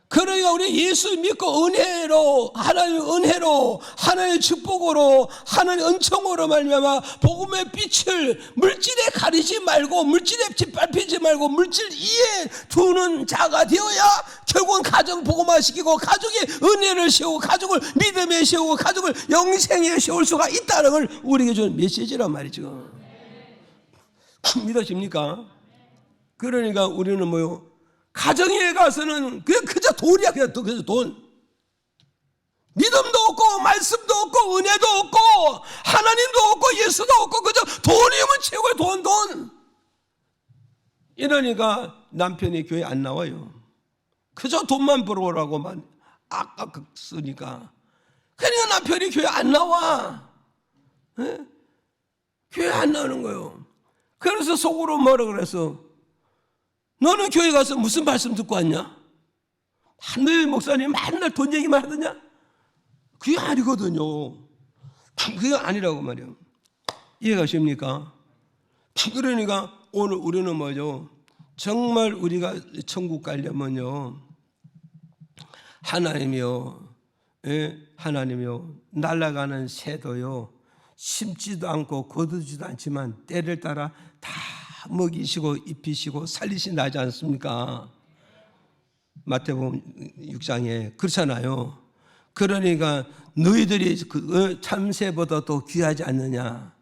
그러니까 우리 예수 믿고 은혜로 하나님의 은혜로 하나님의 축복으로 하나님의 은총으로 말미암아 복음의 빛을 물질에 가리지 말고 물질에 짓밟히지 말고 물질 이에 두는 자가 되어야 결국은 가정 복음화시키고 가족의 은혜를 세우고 가족을 믿음에 세우고 가족을 영생에 세울 수가 있다는 걸 우리에게 주는 메시지란 말이죠. 믿어집니까? 그러니까 우리는 뭐요? 가정에 가서는 그저 돈이야. 그냥 그저 돈. 믿음도 없고 말씀도 없고 은혜도 없고 하나님도 없고 예수도 없고 그저 돈이면 최고의 돈. 이러니까 남편이 교회 안 나와요. 그저 돈만 벌어오라고만 아까 쓰니까. 그러니까 남편이 교회 안 나와. 네? 교회 안 나오는 거예요. 그래서 속으로 뭐라 그래서 너는 교회 가서 무슨 말씀 듣고 왔냐? 한노희 목사님 맨날 돈 얘기만 하더냐? 그게 아니거든요. 그게 아니라고 말이에요. 이해가십니까? 그러니까 오늘 우리는 뭐죠? 정말 우리가 천국 가려면요 하나님이요, 하나님이요 날아가는 새도요 심지도 않고 거두지도 않지만 때를 따라 다 먹이시고 입히시고 살리신다 하지 않습니까? 마태복음 6장에 그렇잖아요. 그러니까 너희들이 참새보다 더 귀하지 않느냐?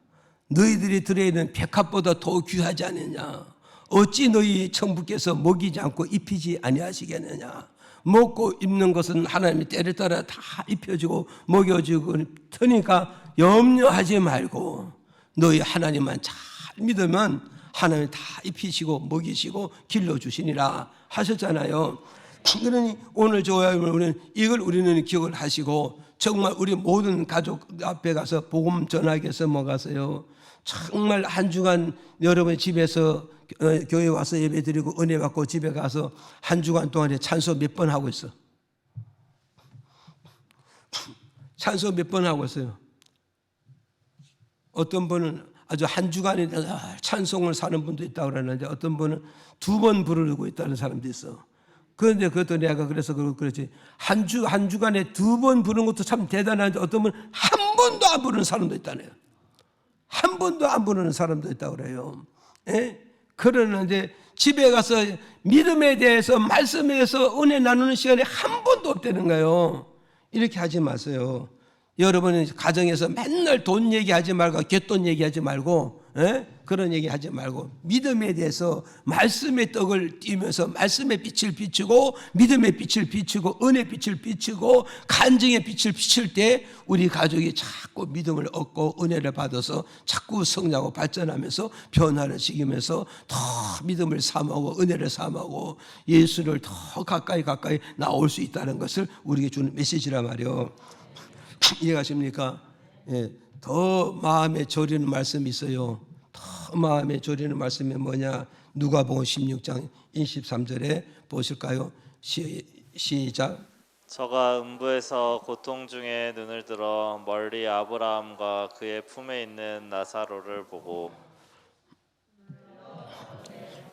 너희들이 들어있는 백합보다 더 귀하지 않느냐? 어찌 너희 천부께서 먹이지 않고 입히지 아니하시겠느냐? 먹고 입는 것은 하나님의 때를 따라 다 입혀주고 먹여주고 터니까 염려하지 말고 너희 하나님만 잘 믿으면 하나님 다 입히시고 먹이시고 길러주시니라 하셨잖아요. 그러니 오늘 우리는 이걸 우리는 기억을 하시고 정말 우리 모든 가족 앞에 가서 복음 전하기 위해서 뭐 가세요. 정말 한 주간 여러분 집에서 교회 와서 예배 드리고 은혜 받고 집에 가서 한 주간 동안에 찬송 몇 번 하고 있어. 찬송 몇 번 하고 있어요. 어떤 분은 아주 한 주간에 찬송을 사는 분도 있다고 그러는데 어떤 분은 2번 부르고 있다는 사람도 있어. 그런데 그것도 내가 그래서 그렇지 한 주간에 2번 부르는 것도 참 대단한데 어떤 분은 한 번도 안 부르는 사람도 있다네요. 한 번도 안 부르는 사람도 있다고 그래요. 그러는데 집에 가서 믿음에 대해서 말씀에 대해서 은혜 나누는 시간이 한 번도 없다는 거예요. 이렇게 하지 마세요. 여러분은 가정에서 맨날 돈 얘기하지 말고 갯돈 얘기하지 말고 그런 얘기하지 말고 믿음에 대해서 말씀의 떡을 띠면서 말씀의 빛을 비추고 믿음의 빛을 비추고 은혜의 빛을 비추고 간증의 빛을 비출 때 우리 가족이 자꾸 믿음을 얻고 은혜를 받아서 자꾸 성장하고 발전하면서 변화를 시키면서 더 믿음을 삼하고 은혜를 삼하고 예수를 더 가까이 나올 수 있다는 것을 우리에게 주는 메시지란 말이에요. 이해가십니까? 더 마음에 졸이는 말씀이 있어요. 더 마음에 졸이는 말씀이 뭐냐? 누가복음 16장 23절에 보실까요? 시작. 저가 음부에서 고통 중에 눈을 들어 멀리 아브라함과 그의 품에 있는 나사로를 보고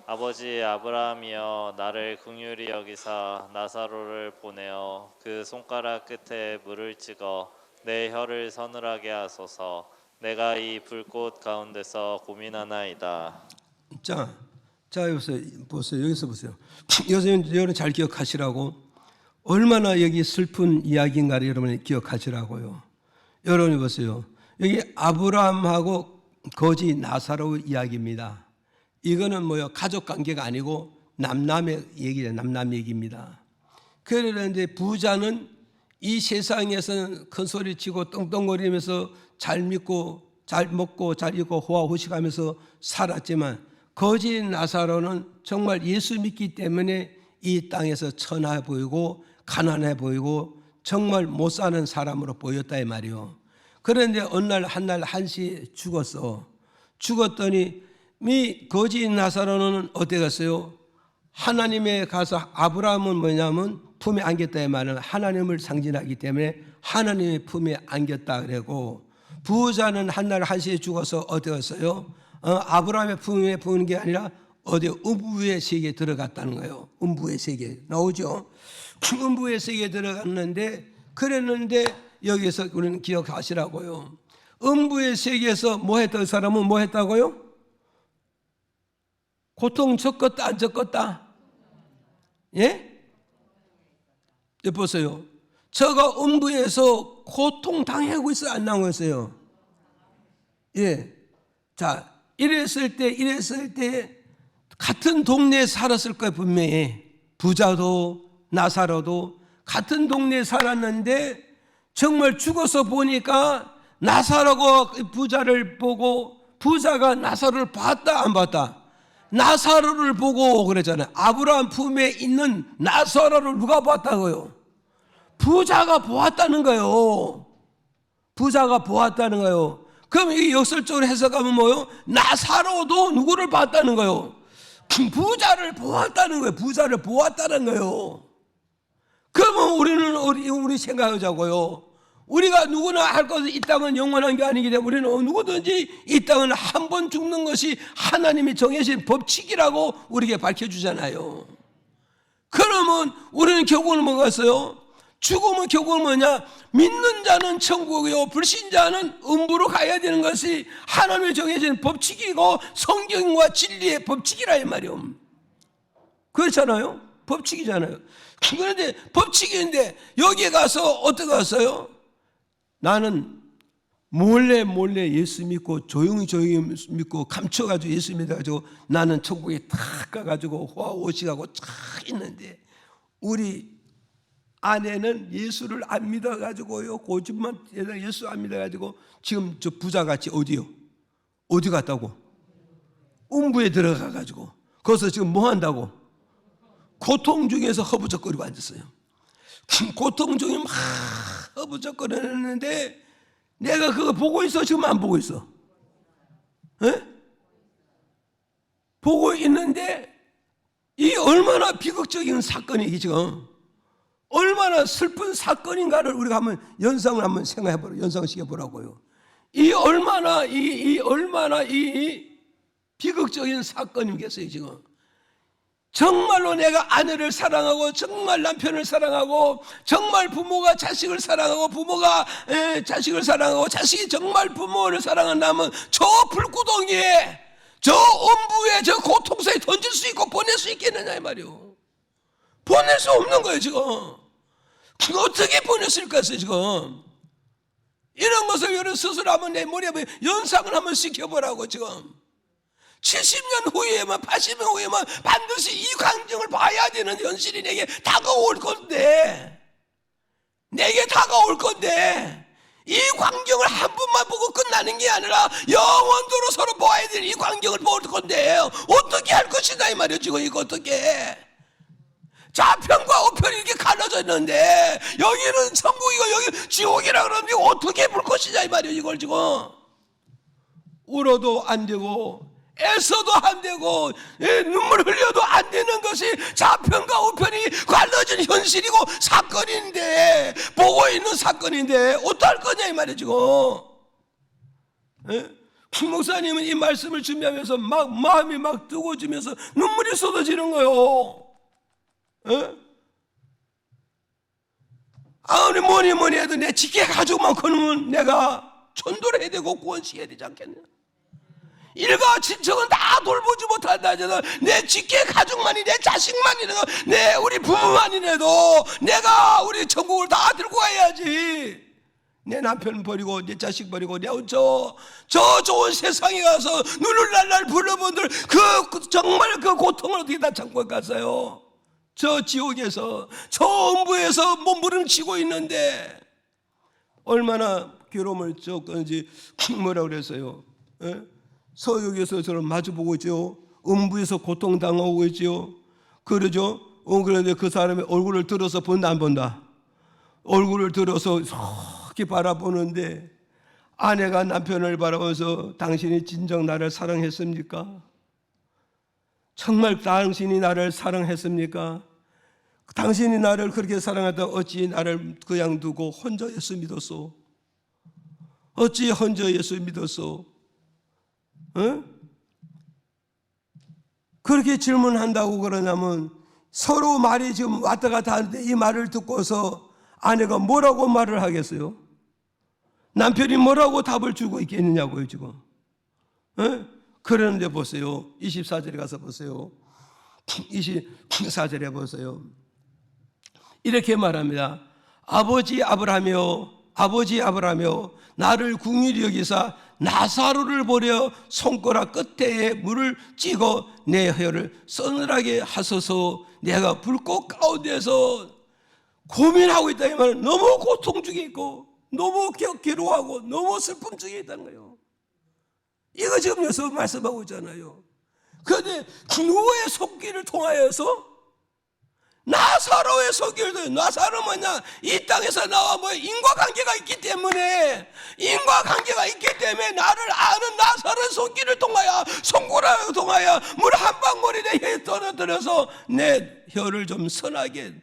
아버지 아브라함이여 나를 긍휼히 여기사 나사로를 보내어 그 손가락 끝에 물을 찍어 내 혀를 서늘하게 하소서. 내가 이 불꽃 가운데서 고민하나이다. 자 보세요. 여기서 보세요. 여러분 잘 기억하시라고. 얼마나 여기 슬픈 이야기인가를 여러분이 기억하시라고요. 여러분이 보세요. 여기 아브라함하고 거지 나사로 이야기입니다. 이거는 뭐요? 가족 관계가 아니고 남남의 얘기예요. 남남 얘기입니다. 그런데 부자는 이 세상에서는 큰 소리 치고 떵떵거리면서 잘 믿고 잘 먹고 잘 입고 호화호식하면서 살았지만 거지 나사로는 정말 예수 믿기 때문에 이 땅에서 천하 보이고 가난해 보이고 정말 못 사는 사람으로 보였다 이 말이요. 그런데 어느 날 한날 한시에 죽었어. 죽었더니 이 거지 나사로는 어디 갔어요? 하나님에 가서 아브라함은 뭐냐면 품에 안겼다 이 말은 하나님을 상징하기 때문에 하나님의 품에 안겼다 그러고 부자는 한날 한시에 죽어서 어디 갔어요? 아브라함의 품에 부는 게 아니라 어디 음부의 세계에 들어갔다는 거예요. 음부의 세계 나오죠. 음부의 세계에 들어갔는데 그랬는데 여기서 우리는 기억하시라고요. 음부의 세계에서 뭐 했던 사람은 뭐 했다고요? 고통 적었다 안 적었다? 예? 보세요. 저가 음부에서 고통 당하고 있어요? 안 당하고 있어요? 예. 자, 이랬을 때 같은 동네에 살았을 거예요, 분명히. 부자도 나사로도 같은 동네에 살았는데 정말 죽어서 보니까 나사로가 부자를 보고 부자가 나사로를 봤다 안 봤다? 나사로를 보고 그랬잖아요. 아브라함 품에 있는 나사로를 누가 봤다고요? 부자가 보았다는 거예요. 부자가 보았다는 거예요. 그럼 이 역설적으로 해석하면 뭐요? 나사로도 누구를 봤다는 거예요? 부자를 보았다는 거예요. 부자를 보았다는 거예요. 그러면 우리 생각하자고요. 우리가 누구나 할 것은 이 땅은 영원한 게 아니기 때문에 우리는 누구든지 이 땅은 한 번 죽는 것이 하나님이 정해진 법칙이라고 우리에게 밝혀주잖아요. 그러면 우리는 결국은 뭐가 있어요? 죽음은 결국은 뭐냐? 믿는 자는 천국이요 불신자는 음부로 가야 되는 것이 하나님이 정해진 법칙이고 성경과 진리의 법칙이라 이 말이요. 그렇잖아요. 법칙이잖아요. 그런데 법칙인데 여기에 가서 어떻게 갔어요? 나는 몰래 예수 믿고 조용히 믿고 감춰가지고 예수 믿어가지고 나는 천국에 탁 가가지고 호화호식하고 쫙 있는데 우리 아내는 예수를 안 믿어가지고요 고집만 예수 안 믿어가지고 지금 저 부자같이 어디요? 어디 갔다고? 음부에 들어가가지고 거기서 지금 뭐 한다고? 고통 중에서 허부적거리고 앉았어요. 고통 중에 막 허부적거리는데 내가 그거 보고 있어? 지금 안 보고 있어? 에? 보고 있는데 이 얼마나 비극적인 사건이기 지금 얼마나 슬픈 사건인가를 우리가 한번 연상을 한번 생각해보라 연상시켜보라고요. 이 얼마나 이 비극적인 사건이겠어요 지금. 정말로 내가 아내를 사랑하고 정말 남편을 사랑하고 정말 부모가 자식을 사랑하고 부모가 자식을 사랑하고 자식이 정말 부모를 사랑한다면 저 불구덩이에 저 음부에 저 고통사에 던질 수 있고 보낼 수 있겠느냐 이 말이요. 보낼 수 없는 거예요 지금. 어떻게 보냈을까요 지금. 이런 것을 여러분 스스로 한번 내 머리에 연상을 한번 시켜보라고 지금. 70년 후에만 80년 후에만 반드시 이 광경을 봐야 되는 현실이 내게 다가올 건데 이 광경을 한 번만 보고 끝나는 게 아니라 영원토록 서로 보아야 되는 이 광경을 볼 건데 어떻게 할 것이다 이 말이에요 지금. 이거 어떻게 좌편과 우편이 이렇게 갈라져 있는데 여기는 천국이고 여기 지옥이라 그러는데 어떻게 볼 것이냐 이 말이에요. 이걸 지금 울어도 안 되고 애써도 안 되고 눈물 흘려도 안 되는 것이 좌편과 우편이 갈라진 현실이고 사건인데, 보고 있는 사건인데 어떡할 거냐 이 말이야 지금. 김 목사님은 이 말씀을 준비하면서 막 마음이 막 뜨거워지면서 눈물이 쏟아지는 거예요. 아무리 뭐니 해도 내 직계 가족만큼은 내가 전도를 해야 되고 구원시켜야 되지 않겠냐. 일가 친척은 다 돌보지 못한다 하잖아. 내 직계 가족만이, 내 자식만이라도, 내 우리 부모만이라도 내가 우리 천국을 다 들고 가야지. 내 남편 버리고 내 자식 버리고 저 좋은 세상에 가서 눈을 날날 불러본들 정말 그 고통을 어떻게 다 참고 갔어요. 저 지옥에서, 저 음부에서 몸부림치고 있는데 얼마나 괴로움을 겪었는지. 뭐라 그랬어요? 서역에서 저를 마주보고 있죠. 음부에서 고통당하고 있죠. 그러죠. 그런데 그 사람의 얼굴을 들어서 본다 안 본다? 얼굴을 들어서 이렇게 바라보는데 아내가 남편을 바라보면서 당신이 진정 나를 사랑했습니까? 정말 당신이 나를 사랑했습니까? 당신이 나를 그렇게 사랑하다 어찌 나를 그냥 두고 혼자 예수 믿었소? 어찌 혼자 예수 믿었소? 그렇게 질문한다고 그러냐면 서로 말이 지금 왔다 갔다 하는데 이 말을 듣고서 아내가 뭐라고 말을 하겠어요? 남편이 뭐라고 답을 주고 있겠느냐고요 지금. 그러는데 보세요. 24절에 가서 보세요. 24절에 보세요. 이렇게 말합니다. 아버지 아브라함이여 나를 긍휼히 여기사 나사로를 보려 손가락 끝에 물을 찍어 내 혀를 서늘하게 하소서. 내가 불꽃 가운데서 고민하고 있다 이 말은 너무 고통 중에 있고 너무 괴로워하고 너무 슬픔 중에 있다는 거예요. 이거 지금 여기서 말씀하고 있잖아요. 그런데 누구의 손길을 통하여서? 나사로의 손길을. 나사로 뭐냐? 이 땅에서 나와 인과관계가 있기 때문에 나를 아는 나사로의 손길을 통하여, 손가락을 통하여 물 한 방울이 내 혀에 떨어뜨려서 내 혀를 좀 서늘하게,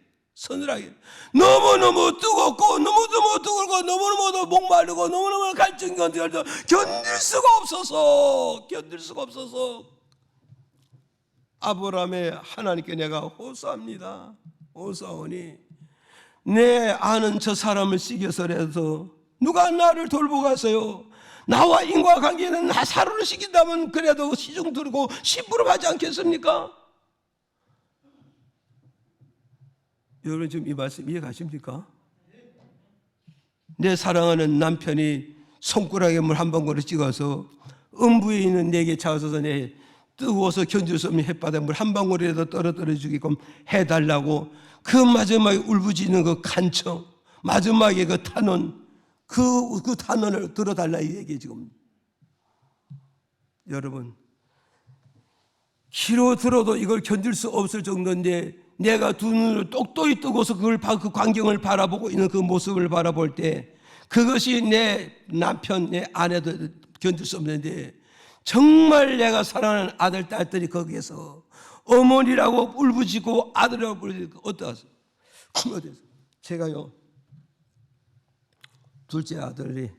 너무너무 뜨겁고 너무너무 뜨겁고 너무너무 목마르고 너무너무 갈증 견딜 수가 없어서 아브라함의 하나님께 내가 호소하오니 내 아는 저 사람을 시켜서라도 누가 나를 돌보겠어요? 나와 인과관계는 나사로를 시킨다면 그래도 시중 들고 심부름하지 않겠습니까? 여러분 지금 이 말씀 이해 가십니까? 내 사랑하는 남편이 손가락에 물 한 방울을 찍어서 음부에 있는 내게 찾아서 내 뜨거워서 견딜 수 없는 햇바닥에 물 한 방울이라도 떨어뜨려 주게끔 해달라고 그 마지막에 울부짖는 그 간청, 마지막에 그 탄원, 그 탄원을 들어달라 이 얘기예요 지금. 여러분 귀로 들어도 이걸 견딜 수 없을 정도인데 내가 두 눈을 똑똑히 뜨고서 그 광경을 바라보고 있는 그 모습을 바라볼 때 그것이 내 남편, 내 아내도 견딜 수 없는데 정말 내가 사랑하는 아들, 딸들이 거기에서 어머니라고 울부짖고 아들이라고 울부짖고 어떠하세요? 제가요 둘째 아들이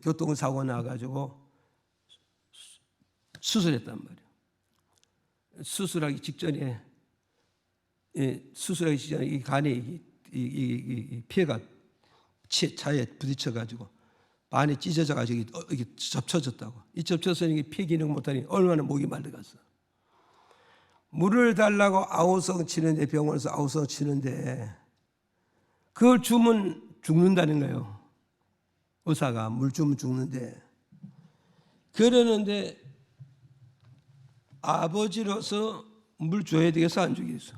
교통사고 나가지고 수술했단 말이에요. 수술하기 직전에 이 간에 이 폐가 차에 부딪혀가지고 반이 찢어져가지고 이게 접쳐졌다고. 이 접쳐서 이게 폐 기능 못하니 얼마나 목이 말라갔어. 물을 달라고 아우성 치는데 병원에서 아우성 치는데 그걸 주면 죽는다는 거예요. 의사가 물 주면 죽는데 그러는데 아버지로서 물 줘야 되겠어 안 주겠어?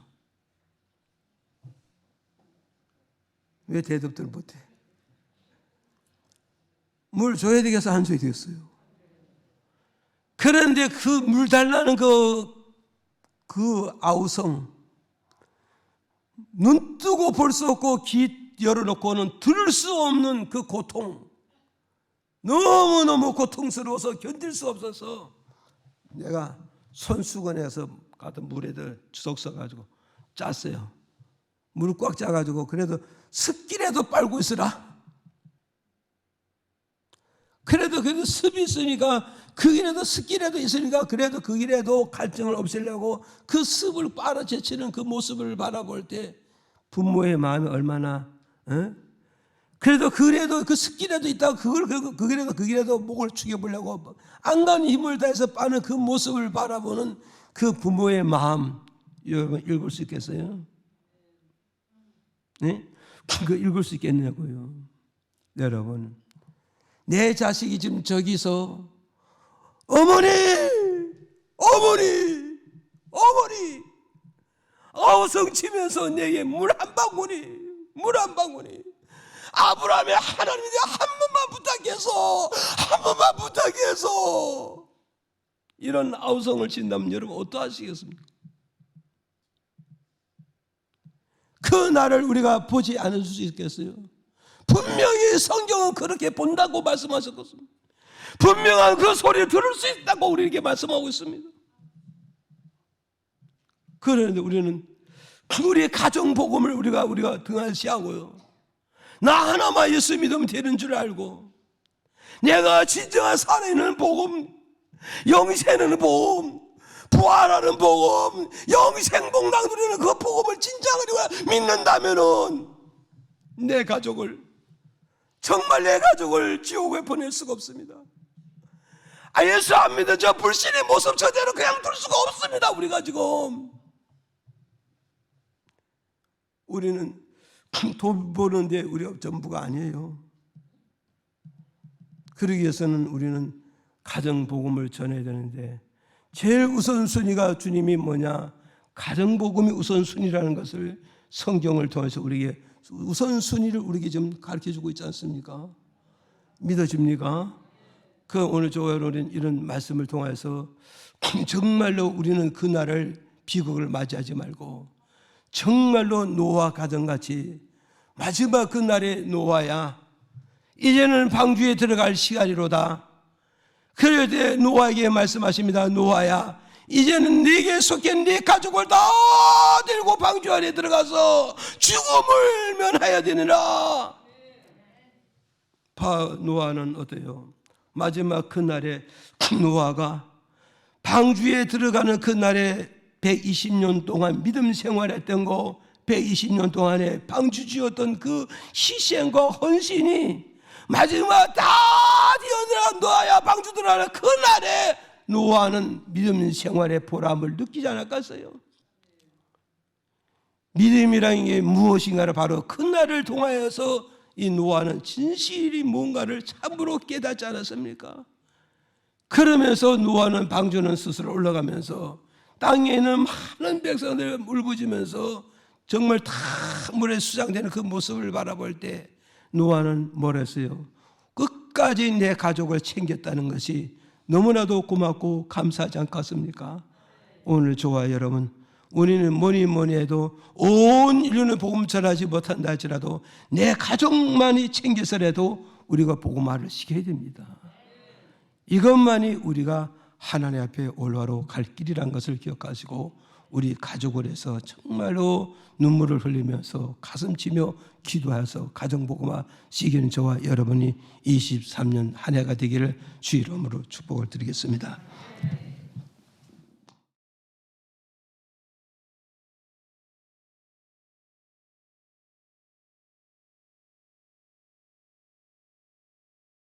왜 대답들 못해? 물 줘야 되겠어 안 줘야 되겠어요? 그런데 그 물 달라는 그 아우성 눈 뜨고 볼 수 없고 귀 열어놓고는 들을 수 없는 그 고통 너무너무 고통스러워서 견딜 수 없어서 내가 손수건에서 가던 물에다 주걱 써가지고 짰어요. 물을 꽉 짜가지고 그래도 습기라도 빨고 있으라. 그래도 습이 있으니까 그 길에도 습기라도 있으니까 그래도 그 길에도 갈증을 없애려고 그 습을 빨아제치는 그 모습을 바라볼 때 부모의 마음이 얼마나 그래도 그래도 그 습기라도 있다가 그 길에도 목을 죽여보려고 안간 힘을 다해서 빠는 그 모습을 바라보는 그 부모의 마음 여러분 읽을 수 있겠어요? 네? 그거 읽을 수 있겠냐고요. 여러분 내 자식이 지금 저기서 어머니 아우성치면서 내게 물 한 방울이 아브라함의 하나님이 한 번만 부탁해서 이런 아우성을 친다면 여러분 어떠하시겠습니까? 그 날을 우리가 보지 않을 수 있겠어요? 분명히 성경은 그렇게 본다고 말씀하셨습니다. 분명한 그 소리를 들을 수 있다고 우리에게 말씀하고 있습니다. 그런데 우리는 우리의 가정복음을 우리가 등한시하고요. 나 하나만 예수 믿으면 되는 줄 알고 내가 진정한 살아있는 복음, 영생하는 복음, 부활하는 복음, 영생복락 누리는 그 복음을 진정으로 믿는다면은 내 가족을 지옥에 보낼 수가 없습니다. 예수 안 믿는 저 불신의 모습 저대로 그냥 둘 수가 없습니다. 우리가 지금 우리는 돈 버는데 우리가 전부가 아니에요. 그러기 위해서는 우리는 가정복음을 전해야 되는데 제일 우선순위가 주님이 뭐냐? 가정복음이 우선순위라는 것을 성경을 통해서 우리에게 우선순위를 우리에게 좀 가르쳐주고 있지 않습니까? 믿어집니까? 그 오늘 조여로는 이런 말씀을 통해서 정말로 우리는 그날을 비극을 맞이하지 말고 정말로 노아 가정같이 마지막 그날의 노아야 이제는 방주에 들어갈 시간이로다. 그럴 때 노아에게 말씀하십니다. 노아야 이제는 네게 속한 네 가족을 다 들고 방주 안에 들어가서 죽음을 면하여야 되느라. 노아는 어때요? 마지막 그날에 노아가 방주에 들어가는 그날에 120년 동안 믿음 생활했던 거 120년 동안에 방주 지었던 그 희생과 헌신이 마지막 다 뛰어들어 노아야 방주 들어가는 그날에 노아는 믿음 생활의 보람을 느끼지 않았겠어요? 믿음이라는 게 무엇인가를 바로 그날을 통하여서 이 노아는 진실이 뭔가를 참으로 깨닫지 않았습니까? 그러면서 노아는 방주는 스스로 올라가면서 땅에 있는 많은 백성들을 울부짖으면서 정말 다 물에 수장되는 그 모습을 바라볼 때 노아는 뭘 했어요? 끝까지 내 가족을 챙겼다는 것이 너무나도 고맙고 감사하지 않겠습니까? 오늘 저와 여러분 우리는 뭐니 해도 온 인류는 복음 전하지 못한다 할지라도 내 가족만이 챙겨서라도 우리가 복음화를 시켜야 됩니다. 이것만이 우리가 하나님 앞에 올바로 갈 길이라는 것을 기억하시고 우리 가족을 해서 정말로 눈물을 흘리면서 가슴치며 기도하여서 가정복음화 시키는 저와 여러분이 23년 한 해가 되기를 주 이름으로 축복을 드리겠습니다.